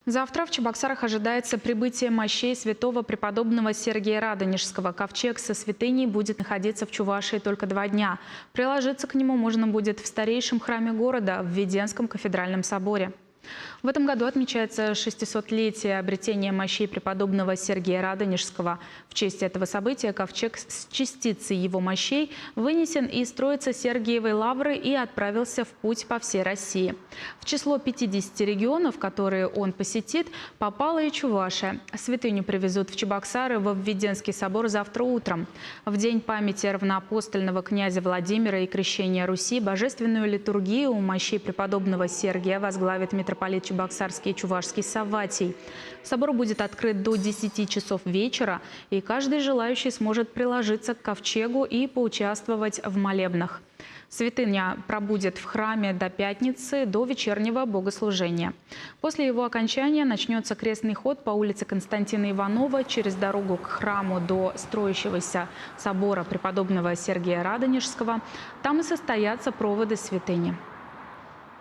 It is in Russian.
Завтра в Чебоксарах ожидается прибытие мощей святого преподобного Сергия Радонежского. Ковчег со святыней будет находиться в Чувашии только 2 дня. Приложиться к нему можно будет в старейшем храме города, в Введенском кафедральном соборе. В этом году отмечается 600-летие обретения мощей преподобного Сергия Радонежского. В честь этого события ковчег с частицей его мощей вынесен из Троицы Сергиевой лавры и отправился в путь по всей России. В число 50 регионов, которые он посетит, попала и Чувашия. Святыню привезут в Чебоксары во Введенский собор завтра утром. В день памяти равноапостольного князя Владимира и крещения Руси божественную литургию у мощей преподобного Сергия возглавит митрополит Чебоксарский и Чувашский Савватий. Собор будет открыт до 10 часов вечера, и каждый желающий сможет приложиться к ковчегу и поучаствовать в молебнах. Святыня пробудет в храме до пятницы, до вечернего богослужения. После его окончания начнется крестный ход по улице Константина Иванова через дорогу к храму до строящегося собора преподобного Сергия Радонежского. Там и состоятся проводы святыни.